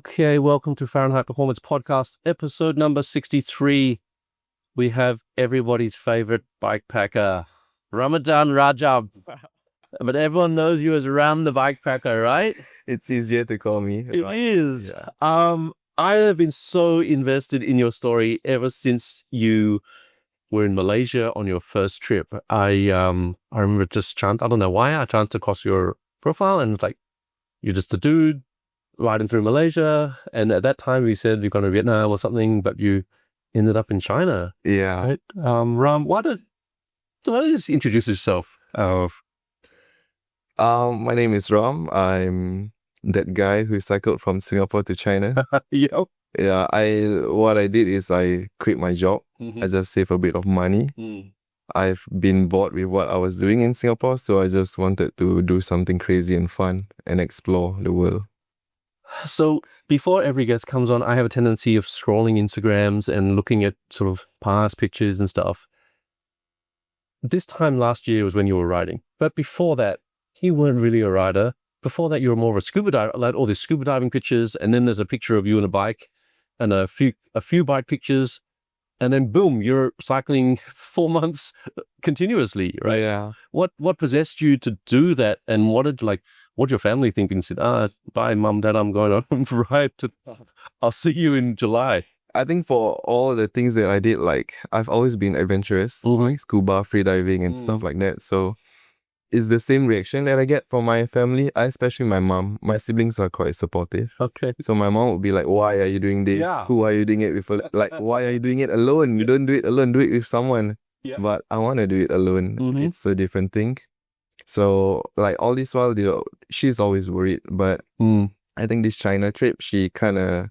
Okay, welcome to Fahrenheit Performance Podcast, episode number 63. We have everybody's favorite bikepacker, Ramadhan Rajab. But everyone knows you as Ram the Bikepacker, right? It's easier to call me. It is. Yeah. I have been so invested in your story ever since you were in Malaysia on your first trip. I remember I don't know why, I chanced across your profile and it's like, you're just a dude riding through Malaysia, and at that time you said you're going to Vietnam or something, but you ended up in China. Yeah. Right? Ram, why don't you just introduce yourself? My name is Ram. I'm that guy who cycled from Singapore to China. Yep. Yeah. What I did is I quit my job. I just saved a bit of money. I've been bored with what I was doing in Singapore, so I just wanted to do something crazy and fun and explore the world. So before every guest comes on, I have a tendency of scrolling Instagrams and looking at sort of past pictures and stuff. This time last year was when you were riding. But before that, you weren't really a rider. Before that, you were more of a scuba diver, like all these scuba diving pictures. And then there's a picture of you on a bike and a few bike pictures. And then boom, you're cycling 4 months continuously, right? Yeah. What possessed you to do that? And what did your family think and said, bye, mum, dad, I'm going on a ride. I'll see you in July. I think for all the things that I did, like I've always been adventurous, like scuba, freediving and stuff like that. So it's the same reaction that I get from my family, especially my mom. My siblings are quite supportive. Okay. So my mom would be like, why are you doing this? Yeah. Who are you doing it with? Like, why are you doing it alone? You don't do it alone, do it with someone. Yeah. But I want to do it alone. It's a different thing. So like all this while, she's always worried. But I think this China trip, she kind of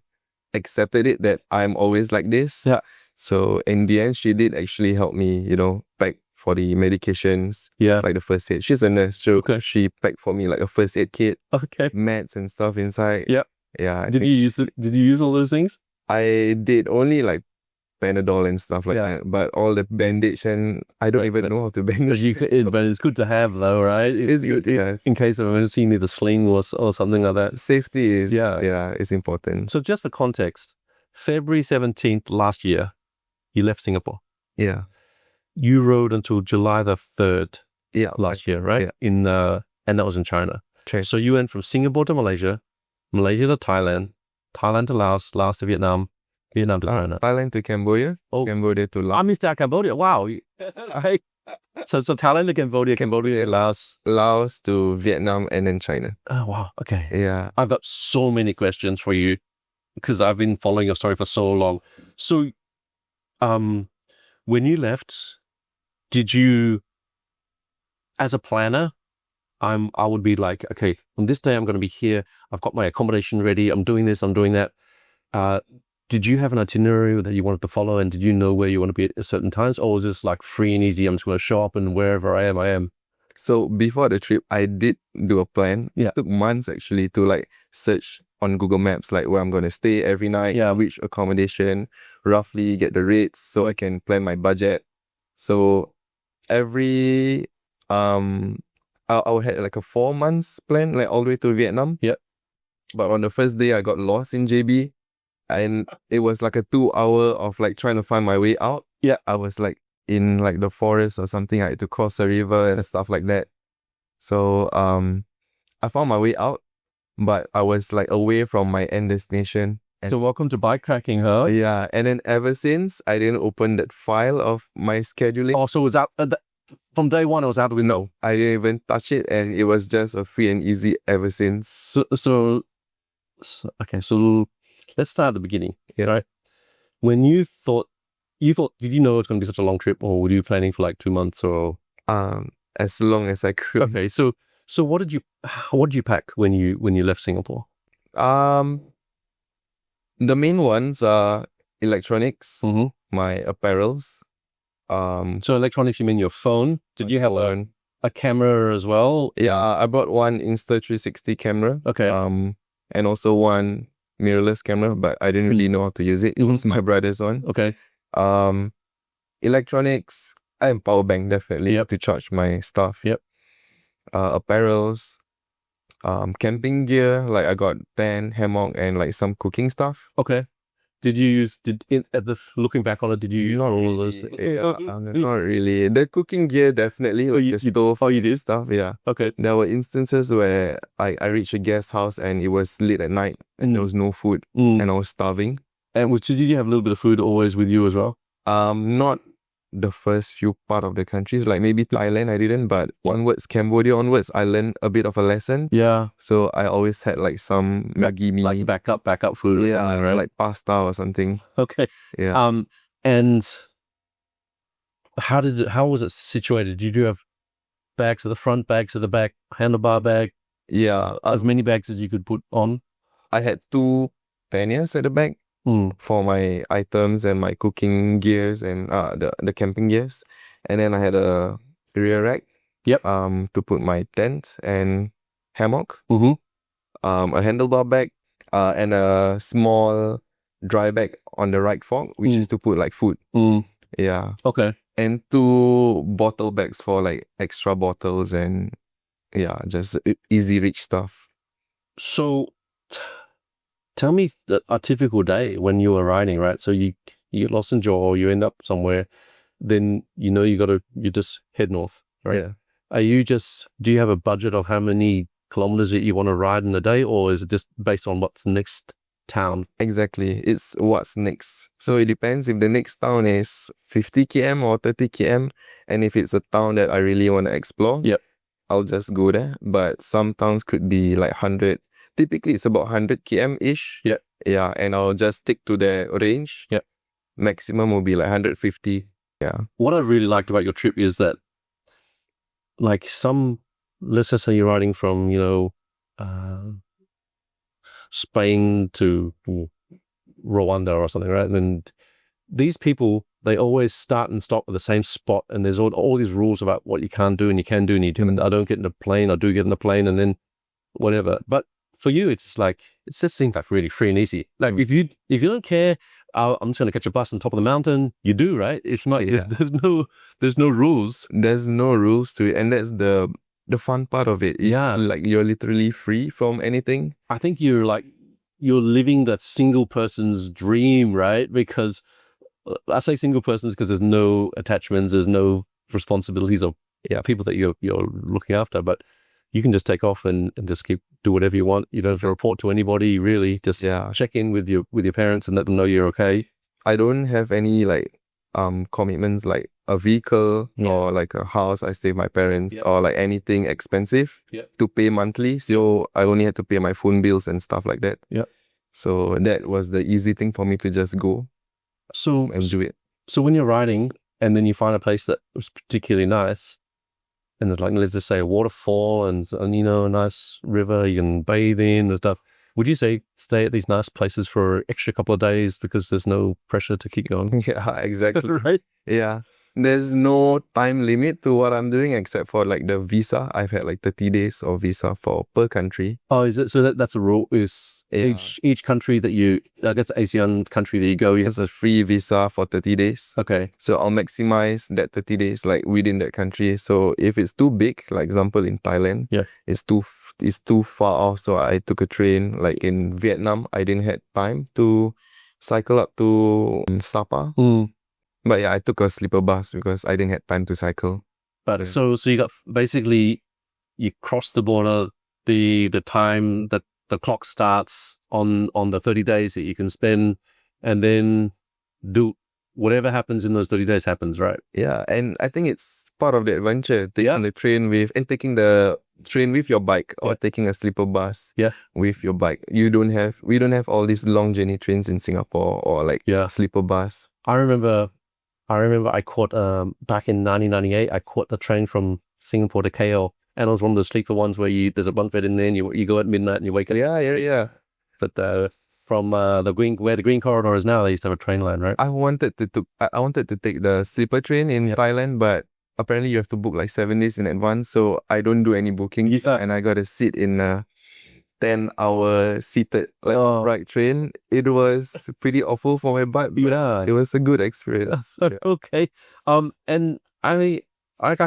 accepted it that I'm always like this. Yeah. So in the end, she did actually help me, pack for the medications. Yeah. Like the first aid. She's a nurse, so she packed for me like a first aid kit. Okay. Meds and stuff inside. Yeah. Yeah. Did you use all those things? I did only like Panadol and stuff like that, but all the bandage and I don't even know how to bandage. But it's good to have though, right? It's good, yeah. In case of emergency, you need a sling or something like that. Safety is, it's important. So just for context, February 17th last year, you left Singapore. Yeah. You rode until July the 3rd last year, right? Yeah. And that was in China. Okay. So you went from Singapore to Malaysia, Malaysia to Thailand, Thailand to Laos, Laos to Vietnam, Vietnam to China. Thailand to Cambodia, Cambodia to Laos. I missed out Cambodia. Wow. So Thailand to Cambodia, Cambodia to Laos. Laos to Vietnam and then China. Oh, wow. Okay. Yeah. I've got so many questions for you because I've been following your story for so long. So, when you left, did you, as a planner, I would be like, okay, on this day I'm going to be here. I've got my accommodation ready. I'm doing this. I'm doing that. Did you have an itinerary that you wanted to follow, and did you know where you want to be at certain times, or was this like free and easy? I'm just going to show up and wherever I am. So before the trip, I did do a plan. Yeah. It took months actually to like search on Google Maps, like where I'm going to stay every night, which accommodation, roughly get the rates so I can plan my budget. So every, I had like a 4 months plan, like all the way to Vietnam. Yeah. But on the first day, I got lost in JB. And it was like a 2 hour of like trying to find my way out. Yeah. I was like in like the forest or something. I had to cross a river and stuff like that. So I found my way out, but I was like away from my end destination. So welcome to bikepacking, huh? Yeah. And then ever since, I didn't open that file of my scheduling. Oh, so it was out from day one, it was out the window. No, I didn't even touch it, and it was just a free and easy ever since. So let's start at the beginning, right? When you thought, did you know it was going to be such a long trip, or were you planning for like 2 months or? As long as I could. Okay, so what did you pack when you left Singapore? The main ones are electronics, my apparels. So electronics, you mean your phone? Did you have a camera as well? Yeah, I brought one Insta360 camera. Okay. And also one mirrorless camera, but I didn't really know how to use it. It was my brother's one. Okay. Electronics and power bank definitely to charge my stuff. Yep. Apparels. camping gear. Like I got tent, hammock, and like some cooking stuff. Okay. Looking back on it, did you use all of those? Yeah, not really. The cooking gear definitely, like the stove. Oh, you did? Stuff, yeah. Okay. There were instances where I reached a guest house and it was late at night and there was no food and I was starving. And did you have a little bit of food always with you as well? Not the first few part of the countries, like maybe Thailand I didn't, but onwards, Cambodia onwards, I learned a bit of a lesson. Yeah. So I always had like some Maggi mee. Like backup food or something, right? Like pasta or something. Okay. Yeah. And how was it situated? Did you have bags at the front, bags at the back, handlebar bag? Yeah. As many bags as you could put on? I had 2 panniers at the back for my items and my cooking gears and the camping gears. And then I had a rear rack. Yep. To put my tent and hammock. Mm-hmm. A handlebar bag, and a small dry bag on the right fork, which is to put like food. Yeah. Okay. And 2 bottle bags for like extra bottles and just easy reach stuff. So tell me a typical day when you were riding, right? So you get lost in Johor, you end up somewhere, then you just head north, right? Yeah. Do you have a budget of how many kilometers that you want to ride in a day, or is it just based on what's next town? Exactly. It's what's next. So it depends if the next town is 50 km or 30 km, and if it's a town that I really want to explore, I'll just go there. But some towns could be like 100. Typically, it's about 100 km-ish. Yeah, and I'll just stick to the range. Maximum will be like 150. Yeah. What I really liked about your trip is that, like, let's just say you're riding from, Spain to Rwanda or something, right? And then these people, they always start and stop at the same spot, and there's all these rules about what you can't do and you can do, and I don't get in the plane, I do get in the plane, and then whatever. But for you, it's like, it just seems like really free and easy. Like if you don't care, I'm just going to catch a bus on top of the mountain. You do, right? It's not. There's no rules. There's no rules to it, and that's the fun part of it. Like you're literally free from anything. I think you're living that single person's dream, right? Because I say single person's because there's no attachments, there's no responsibilities of people that you're looking after, but you can just take off and just do whatever you want. You don't have to report to anybody, really. Just check in with your parents and let them know you're okay. I don't have any like commitments like a vehicle or like a house I stay with my parents or like anything expensive to pay monthly. So I only had to pay my phone bills and stuff like that. So that was the easy thing for me to just go and do it. So when you're riding and then you find a place that was particularly nice, and there's like, let's just say a waterfall and a nice river you can bathe in and stuff, would you say stay at these nice places for an extra couple of days because there's no pressure to keep going? Yeah, exactly. Right? Yeah. There's no time limit to what I'm doing except for like the visa. I've had like 30 days of visa per country. Oh, is it? So that's a rule. Is each country that I guess ASEAN country that you go, it's a free visa for 30 days. Okay. So I'll maximize that 30 days like within that country. So if it's too big, like example in Thailand, it's too far off. So I took a train. Like in Vietnam, I didn't have time to cycle up to Sapa. But I took a sleeper bus because I didn't have time to cycle. But so you got basically, you cross the border, the time that the clock starts on the 30 days that you can spend, and then do whatever happens in those 30 days happens, right? Yeah, and I think it's part of the adventure, taking the train taking the train with your bike or taking a sleeper bus with your bike. We don't have all these long journey trains in Singapore or like sleeper bus. I remember I caught, back in 1998, I caught the train from Singapore to KL, and it was one of the sleeper ones where there's a bunk bed in there and you go at midnight and you wake up. Yeah. But from where the green corridor is now, they used to have a train line, right? I wanted to take the sleeper train in Thailand, but apparently you have to book like 7 days in advance, so I don't do any bookings, and I got to sit in a 10-hour seated right train. It was pretty awful for my butt, but it was a good experience. Okay. And I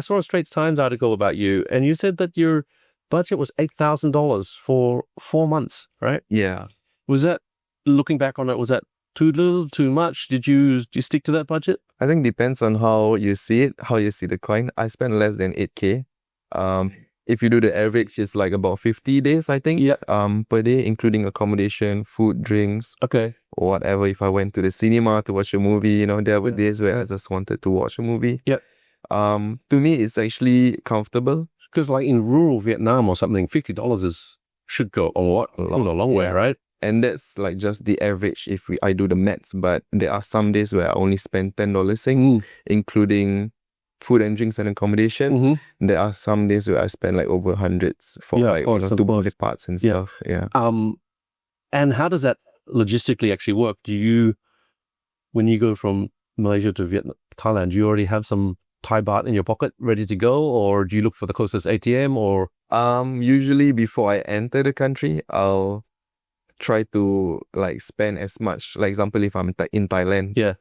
saw a Straits Times article about you, and you said that you're budget was $8,000 for 4 months, right? Yeah. Was that, looking back on it, was that too little, too much? Did you stick to that budget? I think depends on how you see it, how you see the coin. I spent less than 8K. If you do the average, it's like about 50 days, I think. Yeah. Per day, including accommodation, food, drinks. Okay. Or whatever. If I went to the cinema to watch a movie, there were days where I just wanted to watch a movie. Yeah. To me, it's actually comfortable. Because like in rural Vietnam or something, $50 should go a long way, right? And that's like just the average if I do the maths. But there are some days where I only spend $10, including food and drinks and accommodation. There are some days where I spend like over hundreds for two body parts and stuff. Yeah. And how does that logistically actually work? When you go from Malaysia to Thailand, do you already have some Thai baht in your pocket ready to go, or do you look for the closest ATM? Or usually before I enter the country, I'll try to like spend as much. Like example, if I'm in Thailand,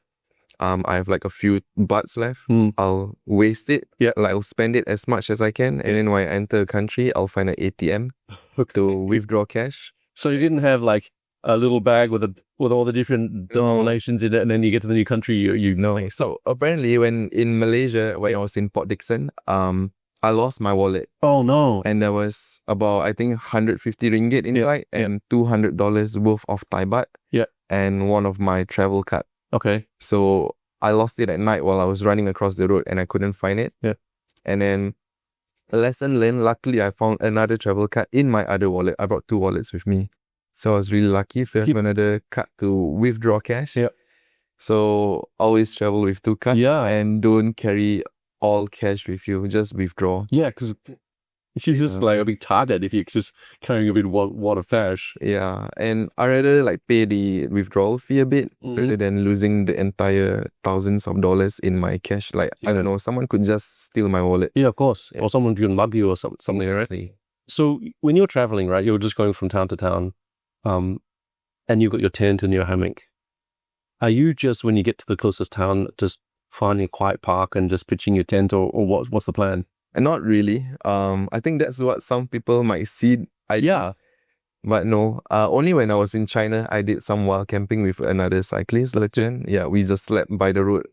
I have like a few bahts left. I'll waste it. Like I'll spend it as much as I can, and then when I enter the country, I'll find an ATM to withdraw cash. So you didn't have like a little bag with all the different denominations in it, and then you get to the new country, you know. So apparently, when in Malaysia, when I was in Port Dickson, I lost my wallet. Oh no! And there was about, I think, 150 ringgit inside and $200 worth of Thai baht. Yeah. And one of my travel card. Okay. So I lost it at night while I was running across the road and I couldn't find it. Yeah. And then lesson learned. Luckily, I found another travel card in my other wallet. I brought 2 wallets with me. So I was really lucky to have another card to withdraw cash. Yeah. So always travel with 2 cards. Yeah. And don't carry all cash with you. Just withdraw. Yeah, because you're just like a big target if you're just carrying a bit of cash. Yeah. And I rather like pay the withdrawal fee a bit rather than losing the entire thousands of dollars in my cash. Like, I don't know, someone could just steal my wallet. Yeah, of course. Or someone can mug you or something, right? So when you're traveling, right, you're just going from town to town. And you've got your tent and your hammock. Are you just, when you get to the closest town, just finding a quiet park and just pitching your tent, or what's the plan? And not really. I think that's what some people might see. But no, only when I was in China, I did some wild camping with another cyclist, legend. Yeah, we just slept by the road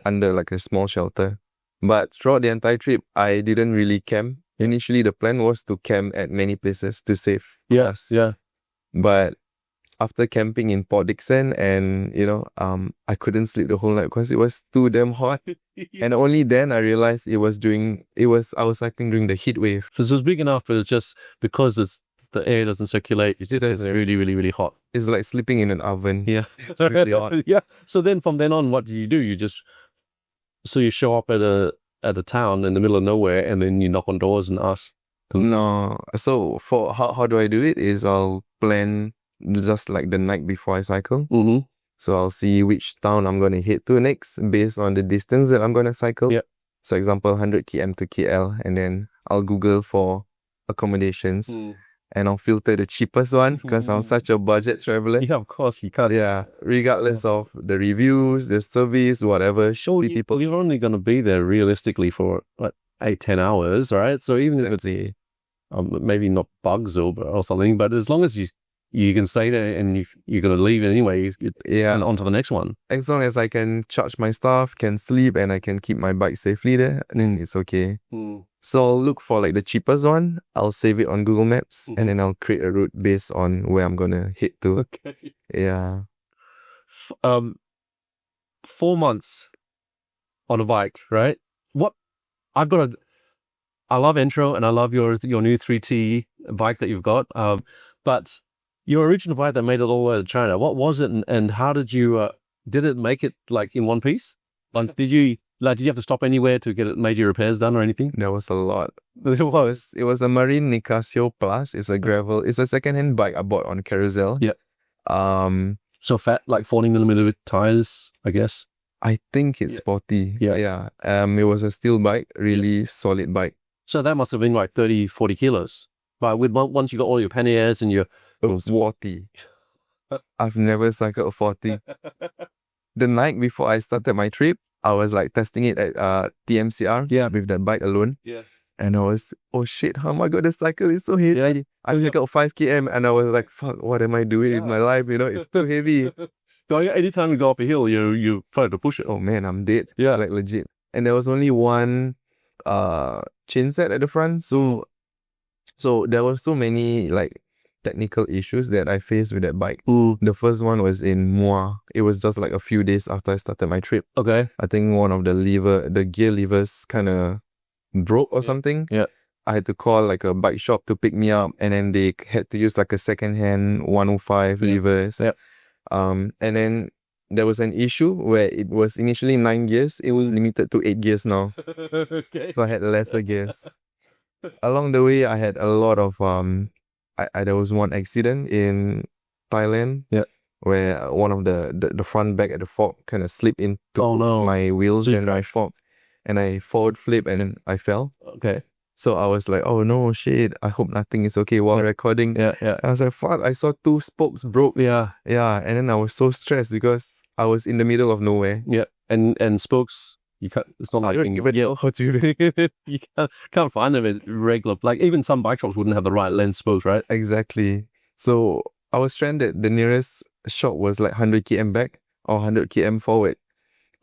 under like a small shelter. But throughout the entire trip, I didn't really camp. Initially, the plan was to camp at many places to save costs. Yeah. But after camping in Port Dickson and, I couldn't sleep the whole night because it was too damn hot. And only then I realized I was cycling during the heat wave. So it's big enough, but it's just because the air doesn't circulate. It's really, really, really hot. It's like sleeping in an oven. Yeah. It's really hot. Yeah. So then from then on, what do? You show up at a town in the middle of nowhere and then you knock on doors and ask. No. So for how do I do it is I'll plan just like the night before I cycle. So I'll see which town I'm going to head to next based on the distance that I'm going to cycle. Yeah. So example, 100 km to KL, and then I'll Google for accommodations and I'll filter the cheapest one because I'm such a budget traveler. Yeah, of course you can't. Yeah, regardless of the reviews, the service, whatever. You're only going to be there realistically for 8-10 hours, right? So even if it's maybe not bugs or something, but as long as you can stay there and you're going to leave it anyway, and on to the next one. As long as I can charge my stuff, can sleep, and I can keep my bike safely there, then it's okay. So I'll look for like the cheapest one. I'll save it on Google Maps, and then I'll create a route based on where I'm going to head to. Okay. Yeah. 4 months on a bike, right? I love Intro and I love your new 3T bike that you've got. But your original bike that made it all the way to China, what was it and how did it make it like in one piece? Like, did you have to stop anywhere to get major repairs done or anything? There was a lot. It was a Marine Nicasio Plus. It's a second-hand bike I bought on Carousel. Yeah. So fat, like 40mm tires, I guess. I think it's 40. Yeah. It was a steel bike, really solid bike. So that must have been like 30-40 kilos. But once you got all your panniers and your... It was 40. I've never cycled 40. The night before I started my trip, I was like testing it at TMCR with that bike alone. Yeah. And I was, oh shit, how am I gonna cycle? It's so heavy. Yeah. I cycled 5 km and I was like, fuck, what am I doing with my life? You know, it's too heavy. Anytime you go up a hill, you try to push it. Oh man, I'm dead. Yeah. Like legit. And there was only one chain set at the front. So there were so many like technical issues that I faced with that bike. The first one was in Muar. It was just like a few days after I started my trip. Okay. I think one of the gear levers kind of broke or something. Yeah. I had to call like a bike shop to pick me up, and then they had to use like a second-hand 105 levers. Yeah. And then there was an issue where it was initially 9 gears. It was limited to 8 gears now. Okay. So I had lesser gears. Along the way, I had a lot of there was one accident in Thailand. Yeah. Where one of the front back at the fork kind of slipped into my wheels and I fork, and I forward flip and then I fell. Okay. So I was like, oh no, shit, I hope nothing is okay while recording. Yeah. I was like, fuck, I saw 2 spokes broke. Yeah. And then I was so stressed because I was in the middle of nowhere. Yeah. And spokes, you can't, it's not like you can't find them at regular, like even some bike shops wouldn't have the right length spokes, right? Exactly. So I was stranded. The nearest shop was like 100 km back or 100 km forward.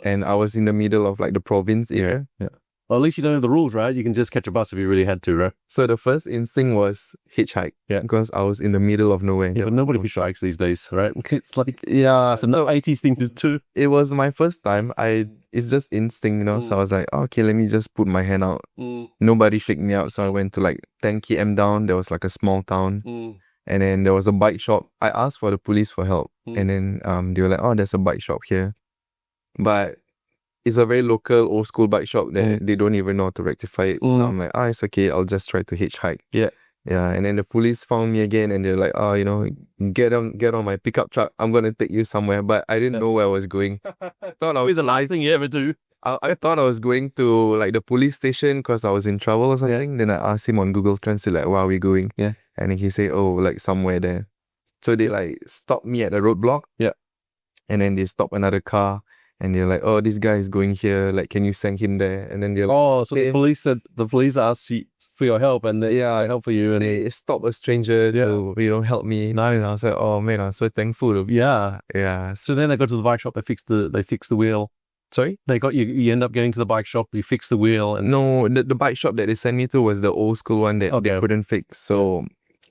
And I was in the middle of like the province area. Yeah. Well, at least you don't have the rules, right? You can just catch a bus if you really had to, right? So the first instinct was hitchhike. Yeah. Because I was in the middle of nowhere. Yeah, but nobody hitchhikes these days, right? It's like, yeah. it's no 80s thing to do. It was my first time. It's just instinct, you know? So I was like, okay, let me just put my hand out. Nobody picked me up. So I went to like 10 km down. There was like a small town. And then there was a bike shop. I asked for the police for help. And then they were like, oh, there's a bike shop here. But it's a very local, old school bike shop that they don't even know how to rectify it. So I'm like, it's okay. I'll just try to hitchhike. Yeah. Yeah. And then the police found me again and they're like, oh, you know, get on my pickup truck. I'm going to take you somewhere. But I didn't know where I was going. Thought I was the last thing you ever do. I thought I was going to like the police station because I was in trouble or something. Yeah. Then I asked him on Google Translate, like, where are we going? Yeah. And he said, oh, like somewhere there. So they like stopped me at a roadblock. Yeah. And then they stopped another car. And they're like, oh, this guy is going here. Like, can you send him there? And then they're like, oh, so the police asked you for your help and they help for you. And they stopped a stranger to, help me. Nice. And I was like, oh man, I'm so thankful. Yeah. Yeah. So then they got to the bike shop, they fixed the wheel. Sorry? They got you end up getting to the bike shop, you fix the wheel. And no, the bike shop that they sent me to was the old school one that they couldn't fix. So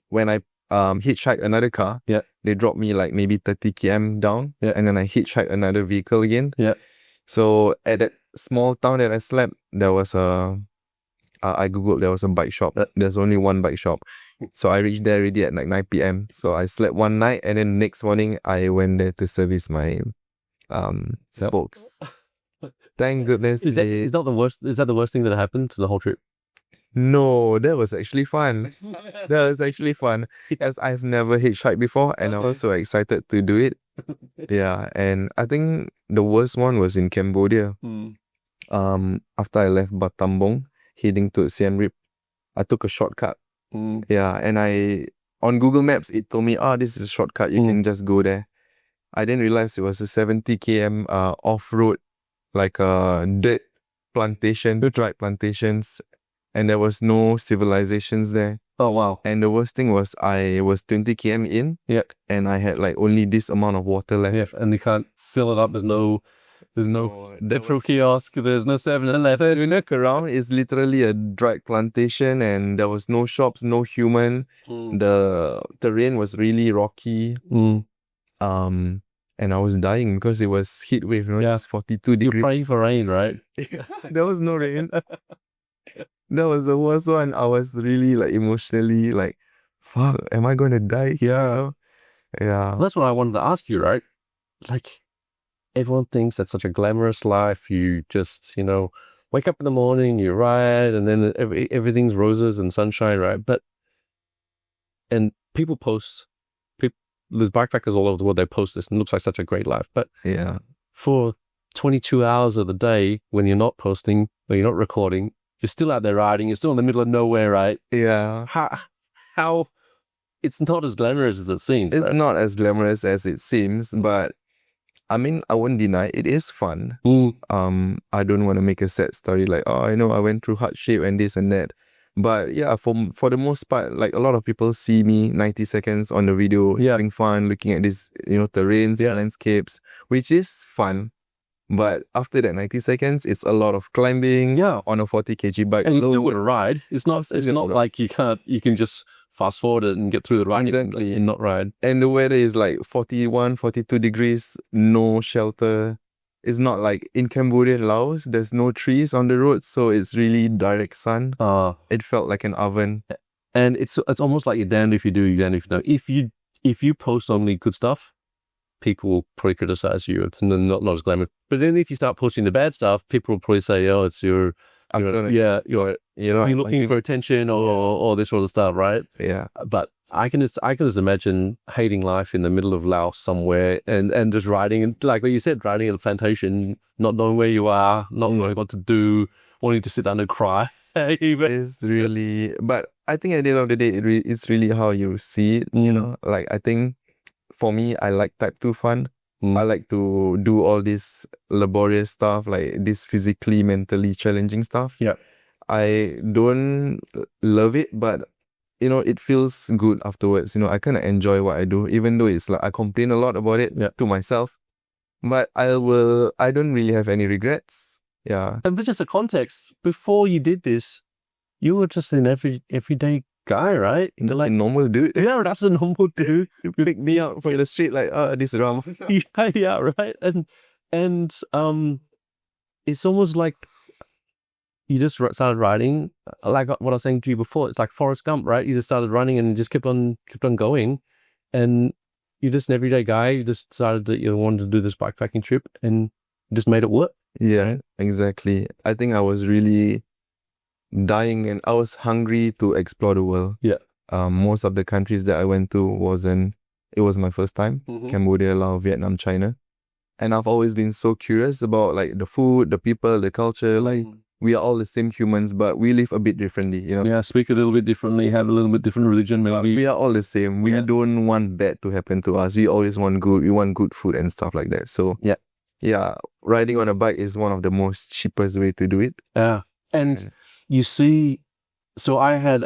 when I hitchhiked another car, they dropped me like maybe 30 km down, and then I hitchhiked another vehicle again. Yeah. So at that small town that I slept, there was I googled, there was a bike shop. There's only one bike shop. So I reached there already at like 9 p.m. So I slept one night, and then next morning I went there to service my spokes. Thank goodness. Is that the worst? Is that the worst thing that happened to the whole trip? No, that was actually fun. That was actually fun because I've never hitchhiked before and I was so excited to do it. Yeah, and I think the worst one was in Cambodia. After I left Battambang, heading to Siem Reap, I took a shortcut. Yeah, and on Google Maps, it told me, this is a shortcut, you can just go there. I didn't realize it was a 70 km off-road, like a dirt plantation, dried plantations. And there was no civilizations there. Oh, wow. And the worst thing was I was 20 km in. Yeah. And I had like only this amount of water left. Yeah, and you can't fill it up. There's no petrol kiosk. There's no 7-Eleven. You look around, it's literally a dried plantation and there was no shops, no human. The terrain was really rocky. And I was dying because it was heat wave. It was 42 degrees. You're praying for rain, right? There was no rain. That was the worst one. I was really like emotionally like, fuck, am I going to die here? Yeah. Well, that's what I wanted to ask you, right? Like, everyone thinks that's such a glamorous life. You just, wake up in the morning, you ride, and then everything's roses and sunshine, right? And people post, there's bikepackers all over the world, they post this and it looks like such a great life. But for 22 hours of the day, when you're not posting, when you're not recording, you're still out there riding. You're still in the middle of nowhere, right? Yeah. How? It's not as glamorous as it seems. It's not as glamorous as it seems, but I mean, I won't deny it is fun. I don't want to make a sad story like, I went through hardship and this and that. But yeah, for the most part, like a lot of people see me 90 seconds on the video, having fun, looking at this, terrains, landscapes, which is fun. But after that 90 seconds, it's a lot of climbing on a 40 kg bike. And you still got to ride. It's not like you can just fast forward it and get through the ride and not ride. And the weather is like 41, 42 degrees, no shelter. It's not like in Cambodia, Laos, there's no trees on the road, so it's really direct sun. It felt like an oven. And it's almost like you're damned if you do, you're damned if you don't. If you post only good stuff, people will probably criticize you and then not as glamorous. But then if you start posting the bad stuff, people will probably say, "Oh, it's you're looking for attention or this sort of stuff," right? Yeah. But I can just imagine hating life in the middle of Laos somewhere and just riding, and like what you said, riding at a plantation, not knowing where you are, not knowing what to do, wanting to sit down and cry. It's really, but I think at the end of the day, it's really how you see it. Like I think for me, I like type 2 fun. I like to do all this laborious stuff, like this physically, mentally challenging stuff. Yeah. I don't love it, but it feels good afterwards. I kind of enjoy what I do, even though it's like I complain a lot about it to myself. But I don't really have any regrets. Yeah. And for just a context, before you did this, you were just an everyday guy, right? Like normal dude. Yeah, that's a normal dude. You pick me up from the street like, this Ram. yeah, right. And it's almost like you just started riding, like what I was saying to you before. It's like Forrest Gump, right? You just started running and just kept on going, and you're just an everyday guy. You just decided that you wanted to do this bikepacking trip and just made it work. Yeah, exactly. I think I was really dying and I was hungry to explore the world. Yeah. Most of the countries that I went to it was my first time. Cambodia, Laos, Vietnam, China. And I've always been so curious about like the food, the people, the culture. Like we are all the same humans, but we live a bit differently, Yeah, speak a little bit differently, have a little bit different religion maybe. We are all the same. We don't want bad to happen to us. We always want good. We want good food and stuff like that. So yeah, riding on a bike is one of the most cheapest way to do it. Yeah. And you see, so I had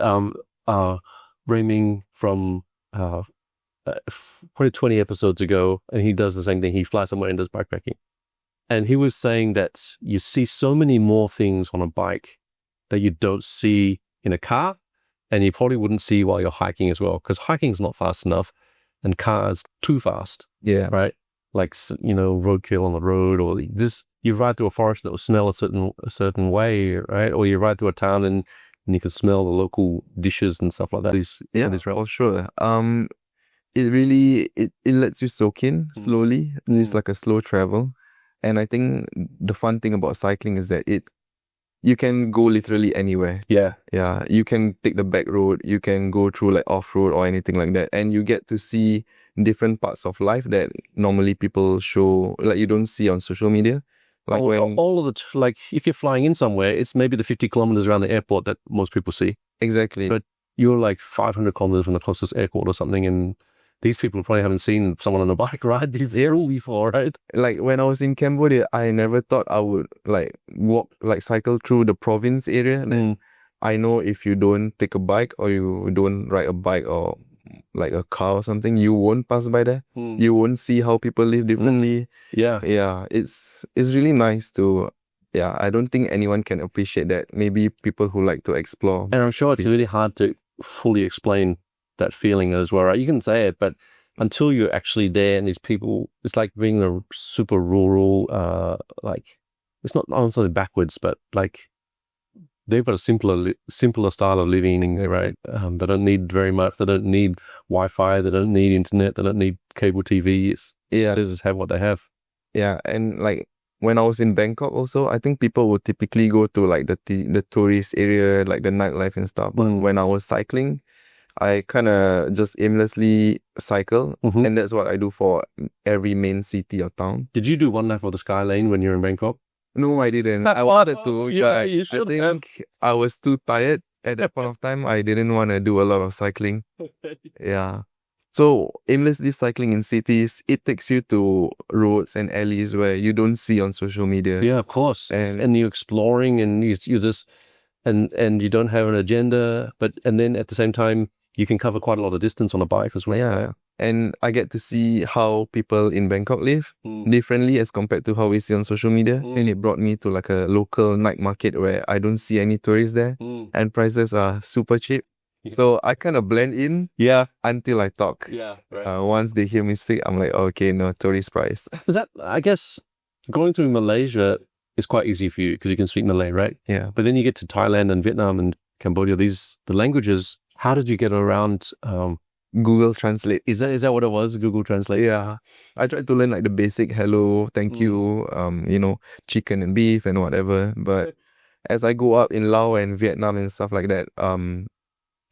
Rayming from probably 20 episodes ago, and he does the same thing. He flies somewhere and does bikepacking. And he was saying that you see so many more things on a bike that you don't see in a car, and you probably wouldn't see while you're hiking as well, because hiking's not fast enough and cars too fast. Yeah. Right? Like, roadkill on the road, or you ride through a forest that will smell a certain way, right? Or you ride through a town and you can smell the local dishes and stuff like that. For sure. It really, it lets you soak in slowly. It's like a slow travel. And I think the fun thing about cycling is that you can go literally anywhere. Yeah. Yeah. You can take the back road, you can go through like off-road or anything like that. And you get to see different parts of life that normally people show, like you don't see on social media. Like like if you're flying in somewhere, it's maybe the 50 kilometers around the airport that most people see. Exactly. But you're like 500 kilometers from the closest airport or something, and these people probably haven't seen someone on a bike ride these areas before, right? Like when I was in Cambodia, I never thought I would cycle through the province area. Then I know if you don't take a bike or you don't ride a bike or like a car or something, you won't pass by there. You won't see how people live differently. Yeah. It's really nice to. Yeah, I don't think anyone can appreciate that. Maybe people who like to explore. And I'm sure it's really hard to fully explain that feeling as well, right? You can say it, but until you're actually there and these people, it's like being a super rural, it's not necessarily backwards, but like they've got a simpler style of living, right? They don't need very much. They don't need Wi-Fi. They don't need internet. They don't need cable TV. They just have what they have. Yeah, and like when I was in Bangkok also, I think people would typically go to like the tourist area, like the nightlife and stuff. But when I was cycling, I kind of just aimlessly cycle, and that's what I do for every main city or town. Did you do one lap of the Sky Lane when you were in Bangkok? No, I didn't. I wanted to. Yeah, you should. I think I was too tired at that point of time. I didn't want to do a lot of cycling. Yeah. So aimlessly cycling in cities, it takes you to roads and alleys where you don't see on social media. Yeah, of course. And you're exploring, and you just, and you don't have an agenda, and then at the same time you can cover quite a lot of distance on a bike as well. Yeah. And I get to see how people in Bangkok live differently as compared to how we see on social media. And it brought me to like a local night market where I don't see any tourists there and prices are super cheap. So I kind of blend in until I talk. Yeah, right. Once they hear me speak, I'm like, okay, no, tourist price. I guess, going through Malaysia is quite easy for you because you can speak Malay, right? Yeah. But then you get to Thailand and Vietnam and Cambodia, the languages, how did you get around... Google Translate. Is that what it was? Google Translate? Yeah. I tried to learn like the basic hello, thank you, chicken and beef and whatever. But as I go up in Laos and Vietnam and stuff like that,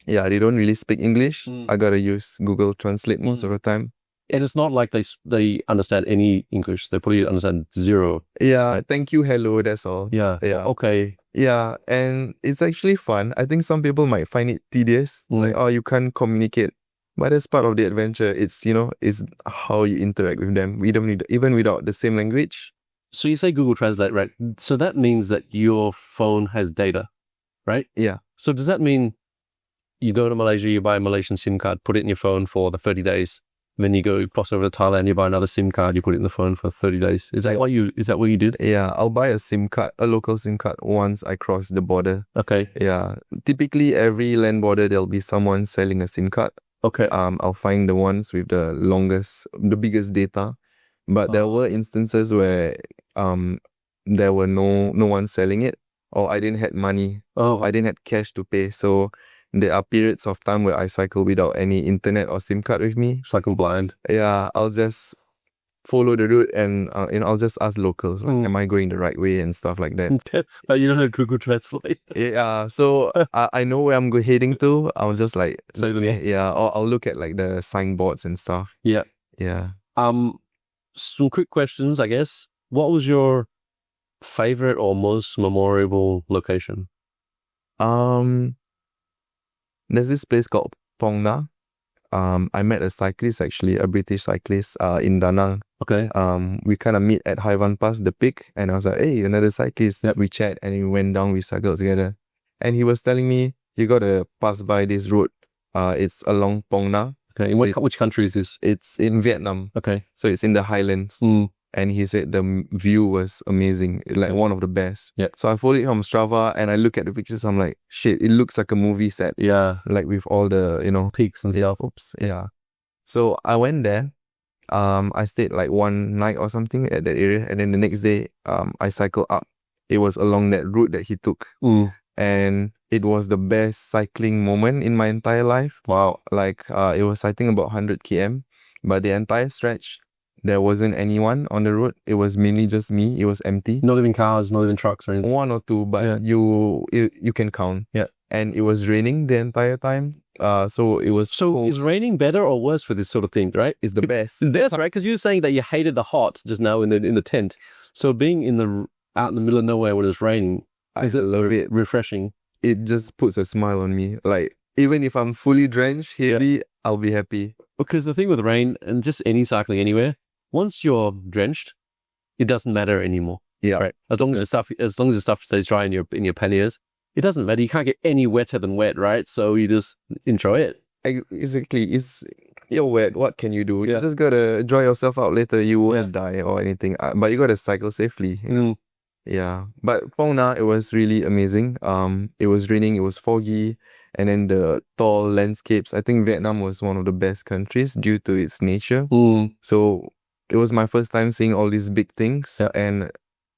they don't really speak English. I gotta use Google Translate most of the time. And it's not like they understand any English. They probably understand zero. Yeah, thank you, hello, that's all. Yeah. Okay. Yeah, and it's actually fun. I think some people might find it tedious. Like, you can't communicate. But as part of the adventure, it's how you interact with them. We don't need, even without the same language. So you say Google Translate, right? So that means that your phone has data, right? Yeah. So does that mean you go to Malaysia, you buy a Malaysian SIM card, put it in your phone for the 30 days, then you go cross over to Thailand, you buy another SIM card, you put it in the phone for 30 days. Is that what you did? Yeah, I'll buy a SIM card, a local SIM card once I cross the border. Okay. Yeah. Typically every land border there'll be someone selling a SIM card. Okay. I'll find the ones with the biggest data. But there were instances where there were no one selling it, or I didn't have money. I didn't have cash to pay. So there are periods of time where I cycle without any internet or SIM card with me. Cycle blind. Yeah, I'll just follow the route and I'll just ask locals, like, am I going the right way and stuff like that. You don't have Google Translate. Yeah, so I know where I'm heading to. I'll just like or I'll look at like the signboards and stuff. Yeah. Some quick questions, I guess. What was your favorite or most memorable location? There's this place called Pongna. I met a cyclist, actually, a British cyclist in Da Nang. Okay. We kind of meet at Haiwan Pass, the peak, and I was like, hey, another cyclist. We chat and we went down, we cycled together. And he was telling me, you gotta pass by this road. It's along Pongna. Okay. In which country is this? It's in Vietnam. Okay. So it's in the highlands. And he said the view was amazing, like one of the best. Yeah. So I followed it from Strava and I look at the pictures. I'm like, shit, it looks like a movie set. Yeah. Like with all the, peaks and stuff. Oops. Yeah. So I went there. I stayed like one night or something at that area. And then the next day, I cycled up. It was along that route that he took. And it was the best cycling moment in my entire life. Wow. Like, it was, I think, about 100 km. But the entire stretch, there wasn't anyone on the road. It was mainly just me. It was empty. Not even cars, not even trucks or anything. One or two, but you can count. Yeah. And it was raining the entire time. So it was. So is raining better or worse for this sort of thing, right? It's the best. That's right, because you were saying that you hated the hot just now in the tent. So being out in the middle of nowhere when it's raining, is it refreshing? It just puts a smile on me. Like, even if I'm fully drenched, heavy, I'll be happy. Because the thing with rain and just any cycling anywhere, once you're drenched, it doesn't matter anymore. Yeah. Right. As long as the stuff stays dry in your panniers, it doesn't matter. You can't get any wetter than wet, right? So you just enjoy it. Exactly. You're wet. What can you do? You just gotta dry yourself out later. You won't die or anything. But you gotta cycle safely. Yeah. But Pongna, it was really amazing. It was raining. It was foggy. And then the tall landscapes. I think Vietnam was one of the best countries due to its nature. So it was my first time seeing all these big things. And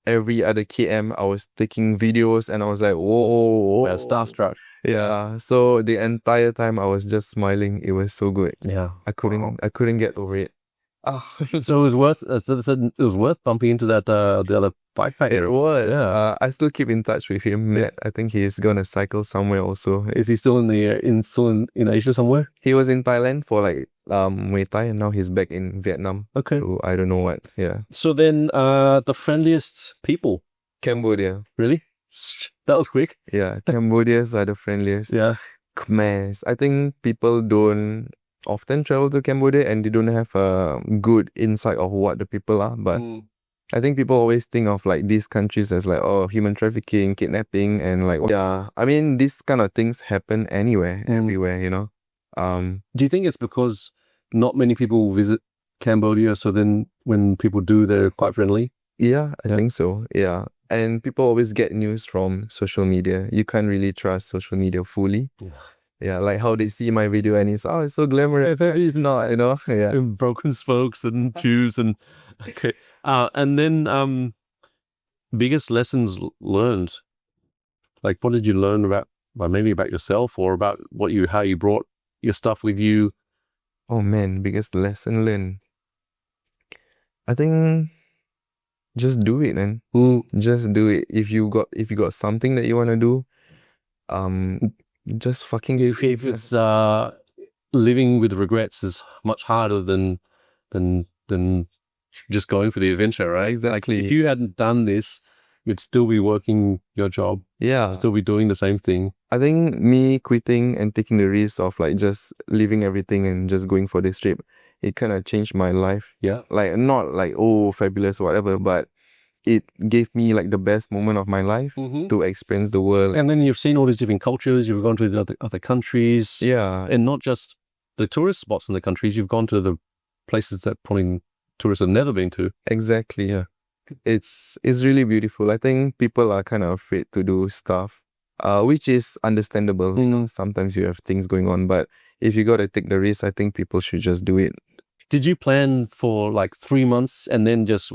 every other km, I was taking videos and I was like, whoa. Starstruck. Yeah. So the entire time I was just smiling. It was so good. Yeah. I couldn't get over it. So it was worth bumping into that the other bike packer. It was. Yeah. I still keep in touch with him. I think he's gonna cycle somewhere also. Is he still in Asia somewhere? He was in Thailand for like Muay Thai, and now he's back in Vietnam. Okay. So I don't know what. Yeah. So then the friendliest people? Cambodia. Really? That was quick. Yeah. Cambodians are the friendliest. Yeah. Khmers. I think people don't often travel to Cambodia and they don't have a good insight of what the people are, but I think people always think of like these countries as like, oh, human trafficking, kidnapping, and like, yeah, I mean, these kind of things happen anywhere, everywhere, you know. Do you think it's because not many people visit Cambodia, so then when people do, they're quite friendly? Yeah, I think so. Yeah. And people always get news from social media. You can't really trust social media fully. Yeah, like how they see my video and it's so glamorous. It's not, you know. Yeah. And broken spokes and tubes and okay. And then biggest lessons learned. Like what did you learn about maybe about yourself or about how you brought your stuff with you? Oh man, biggest lesson learned. I think just do it, man. Just do it. If you got something that you wanna do, just fucking do it. If it's living with regrets is much harder than just going for the adventure, right? Exactly. Like if you hadn't done this, you'd still be working your job. Yeah. Still be doing the same thing. I think me quitting and taking the risk of like just leaving everything and just going for this trip, it kind of changed my life. Yeah. Like not like, oh, fabulous or whatever, but it gave me like the best moment of my life to experience the world. And then you've seen all these different cultures, you've gone to the other countries. Yeah. And not just the tourist spots in the countries, you've gone to the places that probably tourists have never been to. Exactly. Yeah. It's really beautiful. I think people are kind of afraid to do stuff, which is understandable. You know, sometimes you have things going on, but if you got to take the risk, I think people should just do it. Did you plan for like 3 months and then just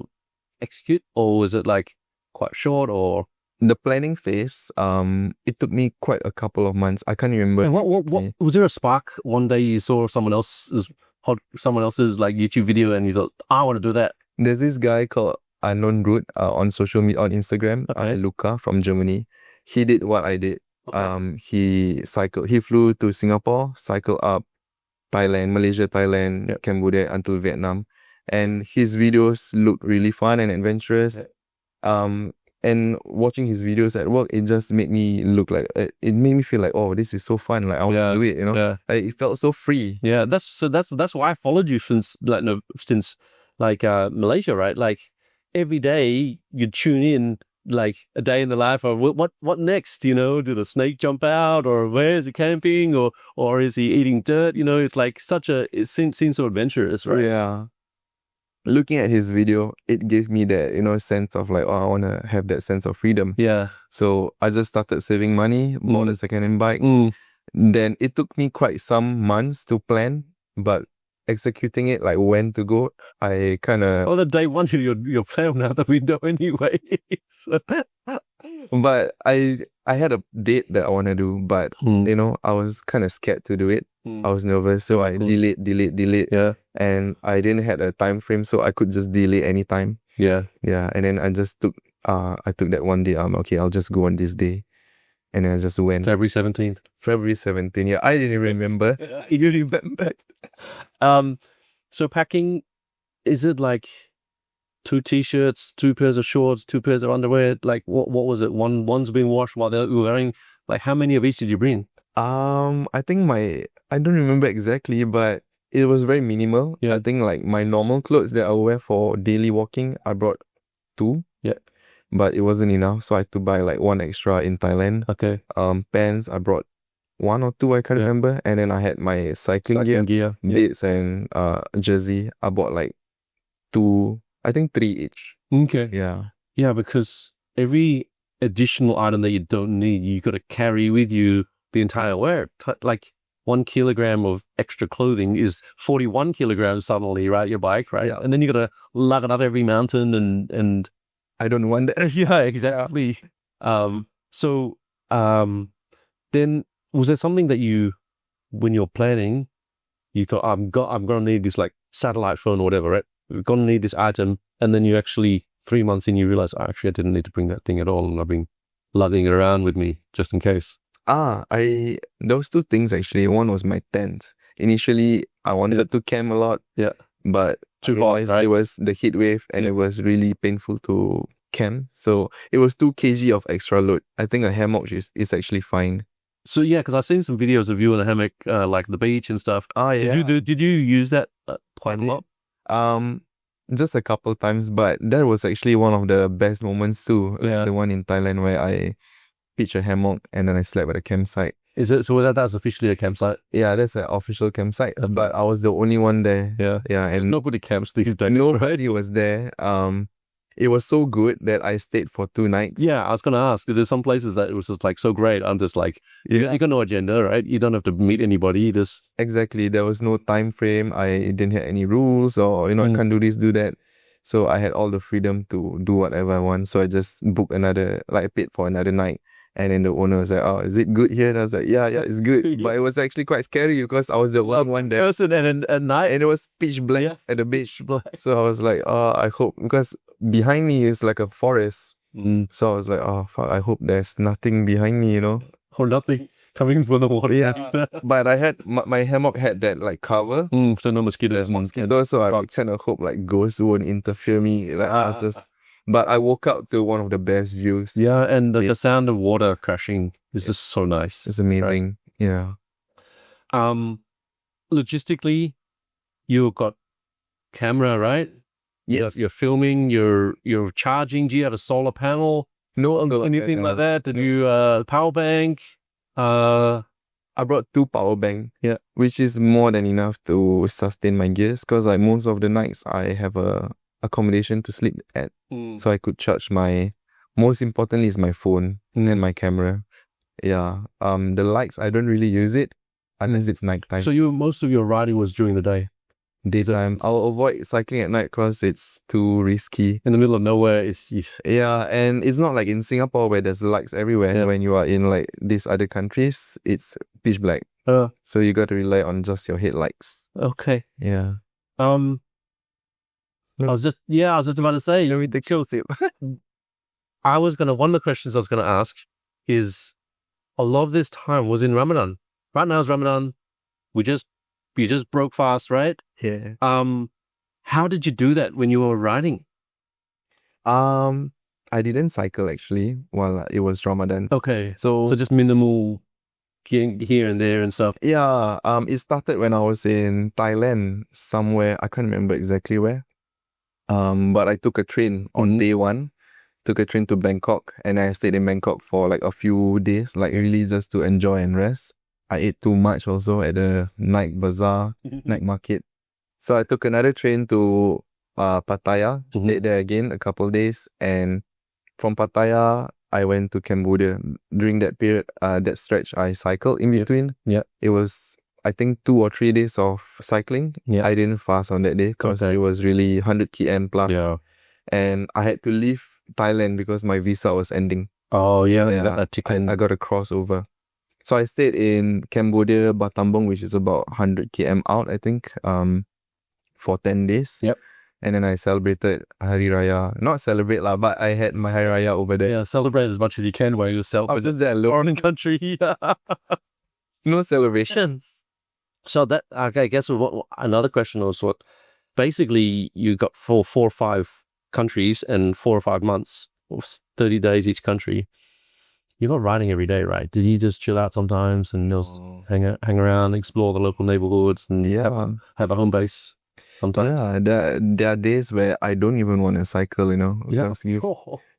execute, or was it like quite short? Or the planning phase, it took me quite a couple of months. I can't remember. And what was there a spark one day you saw someone else's like YouTube video and you thought, I want to do that? There's this guy called Unknown on social media, on Instagram, Luca from Germany. He did what I did. He flew to Singapore, cycled up Thailand, Malaysia, Thailand, Cambodia until Vietnam. And his videos looked really fun and adventurous. And watching his videos at work, it just made me it made me feel like, oh, this is so fun. Like I want to do it, you know. Yeah. Like, it felt so free. Yeah, that's why I followed you since Malaysia, right? Like every day you tune in, like a day in the life of what next, you know? Did a snake jump out, or where is he camping, or is he eating dirt? You know, it's like it seems so adventurous, right? Yeah. Looking at his video, it gave me that, you know, sense of like, oh, I want to have that sense of freedom. Yeah. So I just started saving money, bought a second-hand bike. Then it took me quite some months to plan, but executing it, like when to go, I kind of... Well, the day one, your plan out the window anyway. But I had a date that I want to do, but, you know, I was kind of scared to do it. I was nervous, so I delayed. Yeah. And I didn't have a time frame, so I could just delay anytime. Yeah. Yeah. And then I just took that one day. Okay, I'll just go on this day. And then I just went. February 17th. February 17th. Yeah, I didn't remember. You didn't remember. So packing, is it like 2 t-shirts, 2 pairs of shorts, 2 pairs of underwear? Like what was it? One's being washed while they're wearing. Like how many of each did you bring? I think I don't remember exactly, but it was very minimal. Yeah. I think like my normal clothes that I wear for daily walking, I brought 2. Yeah. But it wasn't enough, so I had to buy like 1 extra in Thailand. Okay. Pants, I brought 1 or 2, I can't remember. And then I had my cycling gear. Boots and jersey. I bought like 2, I think 3 each. Okay. Yeah. Yeah, because every additional item that you don't need, you got to carry with you the entire wear. Like 1 kilogram of extra clothing is 41 kilograms suddenly, right? Your bike, right? Yeah. And then you got to lug it up every mountain and I don't want that. Yeah, exactly. Then was there something that when you're planning, you thought, I'm gonna need this like satellite phone or whatever, right? We're gonna need this item, and then you actually 3 months in, you realize, I didn't need to bring that thing at all, and I've been lugging it around with me just in case. Those 2 things actually. One was my tent. Initially, I wanted to camp a lot. Yeah. But Too hot, right? It was the heat wave and it was really painful to camp. So it was 2 kg of extra load. I think a hammock is actually fine. So yeah, because I've seen some videos of you in a hammock, like the beach and stuff. Yeah. Did you use that quite a lot? Just a couple times, but that was actually one of the best moments too. Yeah. The one in Thailand where I pitched a hammock and then I slept at a campsite. Is it so that's officially a campsite? Yeah, that's an official campsite, but I was the only one there. Yeah, and nobody camps these days. Nobody was there. It was so good that I stayed for 2 nights. Yeah, I was gonna ask. There's some places that it was just like so great. I'm just like, you got no agenda, right? You don't have to meet anybody. You just Exactly. There was no time frame. I didn't have any rules or I can't do this, do that. So I had all the freedom to do whatever I want. So I just booked I paid for another night. And then the owner was like, "Oh, is it good here?" And I was like, yeah, it's good. But it was actually quite scary because I was the only one there. Person and at night, and it was pitch black at the beach. So I was like, oh, I hope, because behind me is like a forest. So I was like, oh, fuck, I hope there's nothing behind me, or nothing coming from the water. Yeah. But I had, my hammock had that like cover. So no mosquitoes. So I kind of hope like ghosts won't interfere me. But I woke up to one of the best views. Yeah, and the sound of water crashing is just so nice. It's amazing. Right? Yeah. Logistically, you got camera, right? Yes. You're filming, you're charging. Do you have a solar panel? No, anything like that? Did you power bank? I brought 2 power bank. Yeah. Which is more than enough to sustain my gears, because like most of the nights I have a accommodation to sleep at. So I could charge most importantly is my phone and my camera. Yeah. The lights, I don't really use it unless it's nighttime. So most of your riding was during the day? Daytime. I'll avoid cycling at night because it's too risky. In the middle of nowhere, yeah, and it's not like in Singapore where there's lights everywhere. Yeah. When you are in like these other countries, it's pitch black. So you got to rely on just your headlights. Okay. Yeah. I was just about to say. Let me take a sip. One of the questions I was going to ask is, a lot of this time was in Ramadan. Right now is Ramadan. You just broke fast, right? Yeah. How did you do that when you were riding? I didn't cycle actually while it was Ramadan. Okay. So just minimal here and there and stuff. Yeah. It started when I was in Thailand somewhere. I can't remember exactly where. But I took a train on day 1, took a train to Bangkok, and I stayed in Bangkok for like a few days, like really just to enjoy and rest. I ate too much also at the night bazaar, night market. So I took another train to Pattaya, stayed there again a couple of days, and from Pattaya, I went to Cambodia. During that period, that stretch, I cycled in between. Yeah. It was, I think, 2 or 3 days of cycling. Yeah. I didn't fast on that day because it was really 100 km plus. Yeah. And I had to leave Thailand because my visa was ending. Oh, yeah. I got a crossover. So I stayed in Cambodia, Battambang, which is about 100 km out, I think, for 10 days. Yep. And then I celebrated Hari Raya. Not celebrate lah, but I had my Hari Raya over there. Yeah, celebrate as much as you can while yourself. I was just there alone. Foreign country. No celebrations. So that, I guess another question was what, basically you got 4 or 5 countries and 4 or 5 months, 30 days each country. You're not riding every day, right? Did you just chill out sometimes and just hang around, explore the local neighborhoods and have a home base sometimes? Yeah, there are days where I don't even want to cycle, Yeah.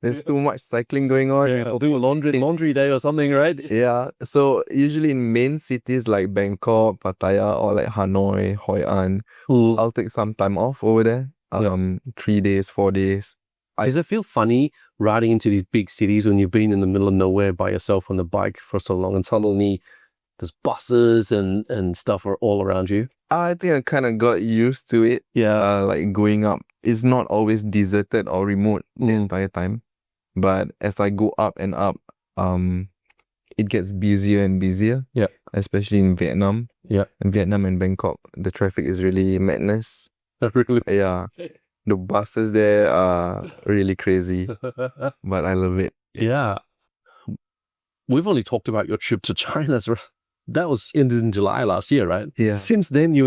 There's too much cycling going on. Yeah, I'll do a laundry day or something, right? Yeah, so usually in main cities like Bangkok, Pattaya, or like Hanoi, Hoi An, I'll take some time off over there. 3 days, 4 days. Does it feel funny riding into these big cities when you've been in the middle of nowhere by yourself on the bike for so long and suddenly there's buses and stuff are all around you? I think I kind of got used to it. Yeah. Like going up, it's not always deserted or remote the entire time. But as I go up and up, it gets busier and busier. Yeah. Especially in Vietnam. Yeah. In Vietnam and Bangkok, the traffic is really madness. Really? Yeah. The buses there are really crazy, but I love it. Yeah. We've only talked about your trip to China. That was ended in July last year, right? Yeah. Since then, you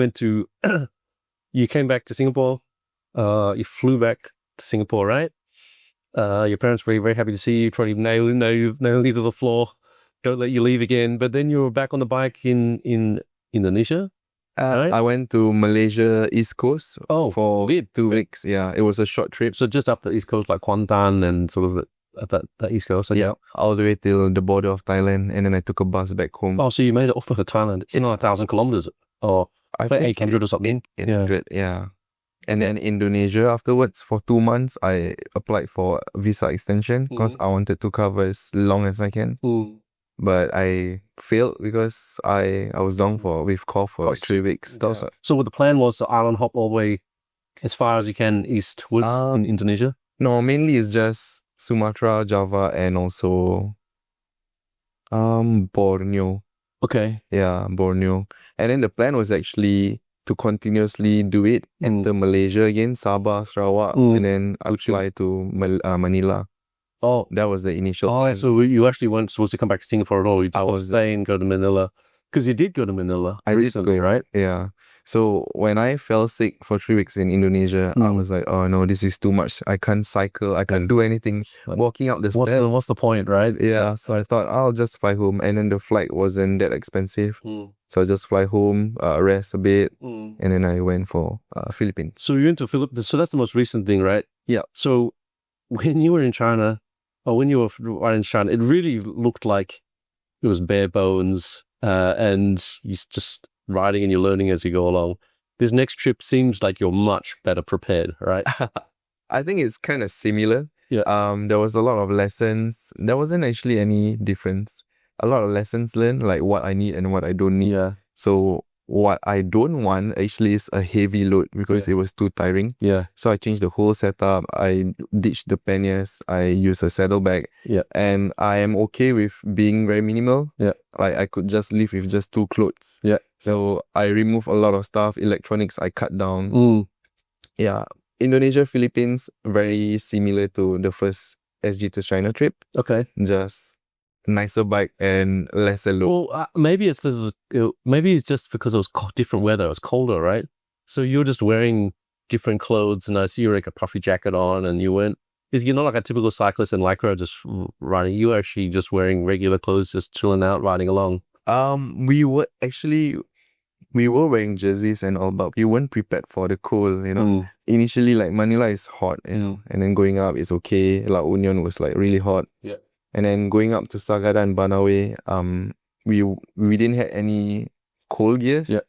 you came back to Singapore. You flew back to Singapore, right? Your parents were very happy to see you, trying to nail you to the floor, don't let you leave again. But then you were back on the bike in Indonesia. Right? I went to Malaysia East Coast for 2 weeks. Yeah, it was a short trip. So just up the East Coast, like Kuantan and sort of that East Coast. Okay. Yeah, all the way till the border of Thailand, and then I took a bus back home. Oh, so you made it off of Thailand. It's not 1,000 kilometers, or I think 800 or something. 800, yeah. And then Indonesia afterwards for 2 months, I applied for a visa extension because I wanted to cover as long as I can. But I failed because I was down with cough for like 3 weeks. Yeah. So what the plan was to island hop all the way as far as you can eastwards in Indonesia? No, mainly it's just Sumatra, Java, and also Borneo. Okay. Yeah, Borneo. And then the plan was actually to continuously do it, enter Malaysia again, Sabah, Sarawak, and then apply to Manila. Oh, that was the initial. Oh, plan. so you actually weren't supposed to come back to Singapore at all. You was stay and go to Manila, because you did go to Manila. I recently, right? Yeah. So when I fell sick for 3 weeks in Indonesia, I was like, oh no, this is too much. I can't cycle. I can't do anything. Walking up the stairs. What's the point, right? Yeah. So I thought I'll just fly home, and then the flight wasn't that expensive. So I just fly home, rest a bit, and then I went for Philippines. So you went to Philippines. So that's the most recent thing, right? Yeah. So when you were in China, or when you were right in China, it really looked like it was bare bones, and you're just riding and you're learning as you go along. This next trip seems like you're much better prepared, right? I think it's kind of similar. Yeah. There was a lot of lessons. There wasn't actually any difference. A lot of lessons learned, like what I need and what I don't need. Yeah. So what I don't want actually is a heavy load because it was too tiring. Yeah. So I changed the whole setup. I ditched the panniers. I used a saddlebag. Yeah. And I am okay with being very minimal. Yeah. Like I could just live with just 2 clothes. Yeah. So I removed a lot of stuff. Electronics I cut down. Yeah. Indonesia, Philippines, very similar to the first SG to China trip. Okay. Just nicer bike and lesser load. Well, maybe it's just because it was different weather. It was colder, right? So you're just wearing different clothes, and I see you like a puffy jacket on, and you're not like a typical cyclist in lycra just riding. You were actually just wearing regular clothes, just chilling out, riding along. We were wearing jerseys and all, but we weren't prepared for the cold, Initially, like Manila is hot, and then going up is okay. La Union was like really hot. Yeah. And then going up to Sagada and Banawe, we didn't have any cold gears. Yeah.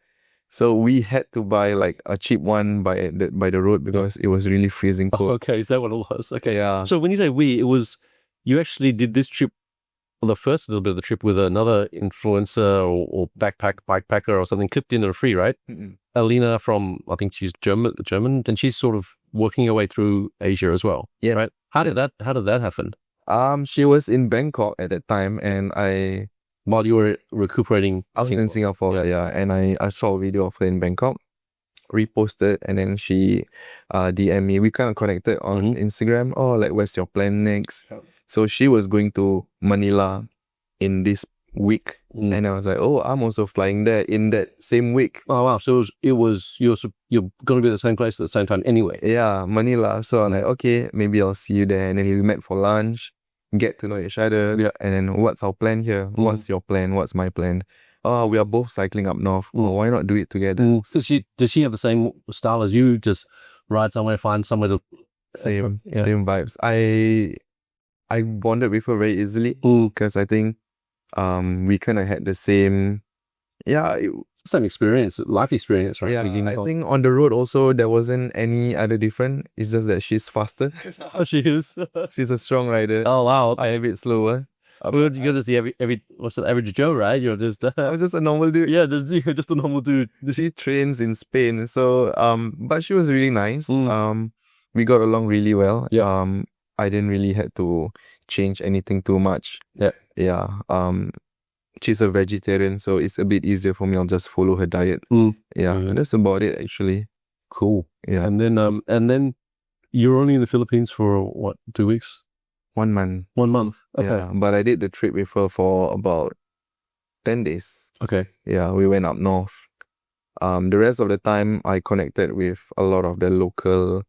So we had to buy like a cheap one by the road because it was really freezing cold. Oh, okay, is that what it was? Okay. Yeah. So when you say you actually did this trip, the first little bit of the trip with another influencer or bikepacker or something clipped in or free, right? Alina from, I think she's German, and she's sort of working her way through Asia as well. Yeah. Right? How did that happen? She was in Bangkok at that time, and while you were recuperating. I was in Singapore, yeah. And I saw a video of her in Bangkok, reposted, and then she DM'd me. We kind of connected on Instagram. Oh, like, where's your plan next? Oh. So she was going to Manila in this week, and I was like, oh, I'm also flying there in that same week. Oh wow! So you're going to be at the same place at the same time anyway. Yeah, Manila. So I'm like, okay, maybe I'll see you there. And then we met for lunch, get to know each other. Yeah. And then what's our plan here? What's your plan? What's my plan? Oh, we are both cycling up north. Oh, why not do it together? So does she have the same style as you? Just ride somewhere, find somewhere to same vibes. I bonded with her very easily because I think we kind of had the same same experience, life experience, right? Yeah, I think on the road also there wasn't any other different. It's just that she's faster. Oh, she is. She's a strong rider. Oh wow! I'm a bit slower. Well, you're just the what's the average Joe, right? You're just I'm just a normal dude. Yeah, you're just a normal dude. She trains in Spain, so but she was really nice. We got along really well. Yeah. I didn't really have to change anything too much. Yeah. Yeah. She's a vegetarian, so it's a bit easier for me. I'll just follow her diet. Yeah, that's about it actually. Cool. Yeah. And then you're only in the Philippines for what, 2 weeks? 1 month. 1 month. Okay. Yeah, but I did the trip with her for about 10 days. Okay. Yeah, we went up north. The rest of the time I connected with a lot of the local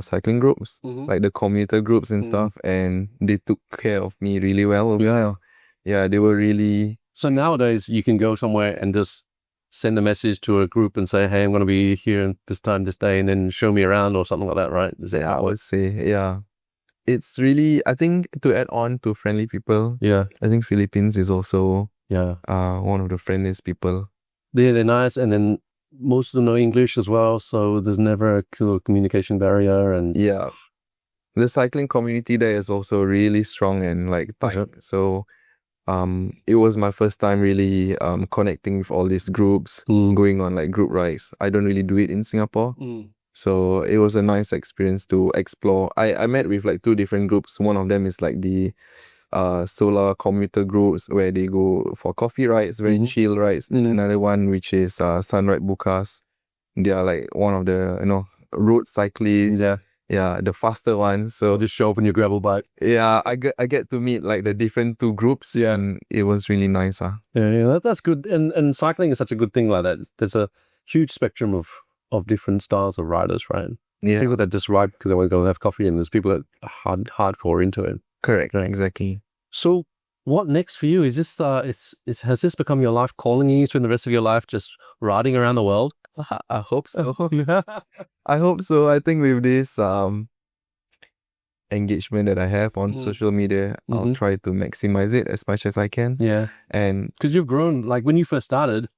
cycling groups, like the commuter groups and stuff, and they took care of me really well. Yeah. Yeah, they were really... So nowadays you can go somewhere and just send a message to a group and say, hey, I'm going to be here this time, this day, and then show me around or something like that, right? Is that I would say, yeah. It's really, I think, to add on to friendly people, I think Philippines is also one of the friendliest people. They're nice, and then most of them know English as well, so there's never a communication barrier. And yeah, the cycling community there is also really strong and like tight. So it was my first time really connecting with all these groups, going on like group rides. I don't really do it in Singapore. So it was a nice experience to explore. I met with like 2 different groups. One of them is like the solar commuter groups where they go for coffee rides, very chill rides. Another one which is Sunride Bukas. They are like one of the road cyclists. Yeah, the faster ones. So just show up on your gravel bike. Yeah, I get to meet like the different 2 groups. Yeah, and it was really nice. Yeah, that's good. And cycling is such a good thing like that. There's a huge spectrum of different styles of riders, right? Yeah, people that just ride because they want to go have coffee, and there's people that are hardcore into it. Correct, exactly. So, what next for you? Is this has this become your life calling you to spend the rest of your life just riding around the world? I hope so. I hope so. I think with this engagement that I have on social media, I'll try to maximize it as much as I can. Yeah, and because you've grown. Like when you first started,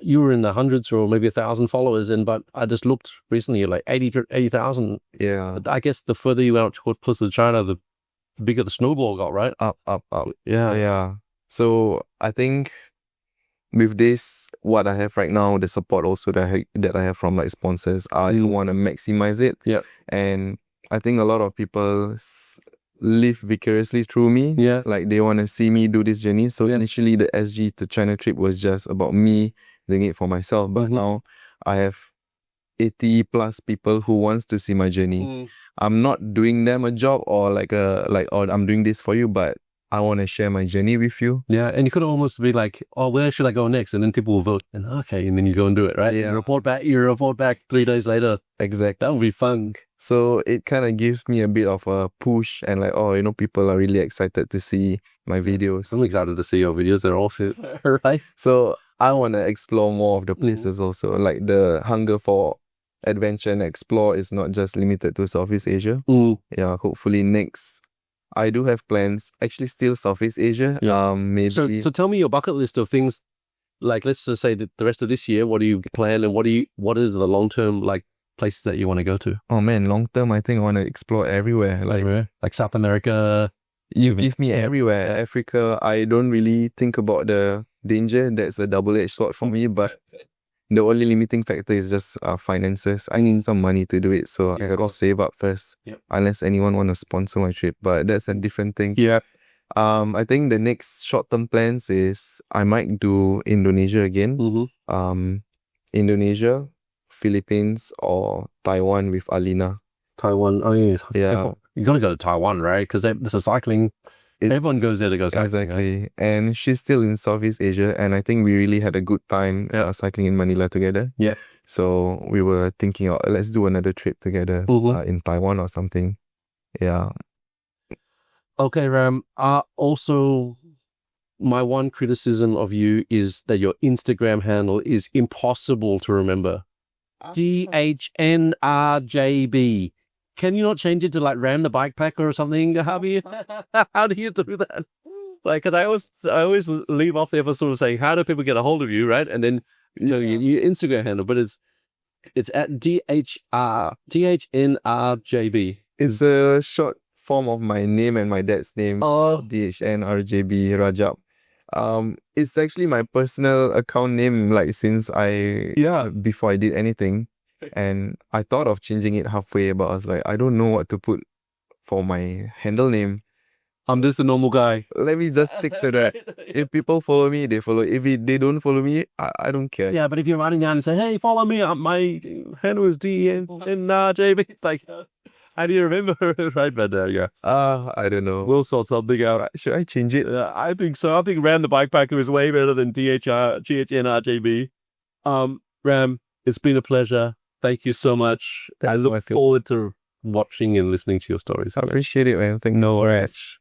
you were in the hundreds or maybe 1,000 followers, but I just looked recently, you're like 80,000. Yeah. I guess the further you went closer to China, the bigger the snowball got, right? Up. Yeah. So I think with this, what I have right now, the support also that I have from like sponsors, I want to maximize it. Yeah. And I think a lot of people live vicariously through me. Yeah. Like they want to see me do this journey. So initially the SG to China trip was just about me doing it for myself. But now I have 80 plus people who wants to see my journey. I'm not doing them a job or or I'm doing this for you, but I want to share my journey with you. Yeah, and you could almost be like, oh, where should I go next? And then people will vote, and okay, and then you go and do it, right? Yeah. You report back 3 days later. Exactly. That would be fun. So it kind of gives me a bit of a push and like, people are really excited to see my videos. I'm excited to see your videos. They're all fit, right? So I want to explore more of the places also. Like the hunger for adventure and explore is not just limited to Southeast Asia. Yeah, hopefully next. I do have plans, actually still Southeast Asia. Yeah. Maybe. So tell me your bucket list of things, like let's just say that the rest of this year, what do you plan and what is the long-term like places that you want to go to? Oh man, long-term, I think I want to explore everywhere. Like South America. You give me everywhere. Africa, I don't really think about the danger. That's a double-edged sword for me, but the only limiting factor is just finances. I need some money to do it, so I gotta save up first. Unless anyone want to sponsor my trip, but that's a different thing. Yeah. I think the next short-term plans is I might do Indonesia again. Indonesia, Philippines, or Taiwan with Alina. Taiwan. Oh yeah. Yeah. You gotta go to Taiwan, right? Because there's a cycling. Everyone goes there to go cycling. Exactly. Right? And she's still in Southeast Asia, and I think we really had a good time cycling in Manila together. Yeah. So we were thinking, let's do another trip together in Taiwan or something. Yeah. Okay, Ram. Also, my one criticism of you is that your Instagram handle is impossible to remember. DHNRJB. Can you not change it to like Ram the Bikepacker or something? How do you do that? Like, cause I always leave off there for sort of saying, how do people get a hold of you, right? And then tell you your Instagram handle, but it's at DHNRJB. It's a short form of my name and my dad's name. DHNRJB Rajab. It's actually my personal account name, like since before I did anything. And I thought of changing it halfway, but I was like, I don't know what to put for my handle name. I'm just a normal guy. Let me just stick to that. If people follow me, they follow. If they don't follow me, I don't care. Yeah, but if you're writing down and say, hey, follow me, my handle is DNRJB, like, how do you remember it, right? But yeah. I don't know. We'll sort something out. Should I change it? I think so. I think Ram the Bikepacker is way better than DHNRJB. Ram, it's been a pleasure. Thank you so much. I look forward to watching and listening to your stories. I appreciate it, man. Thank you. No worries.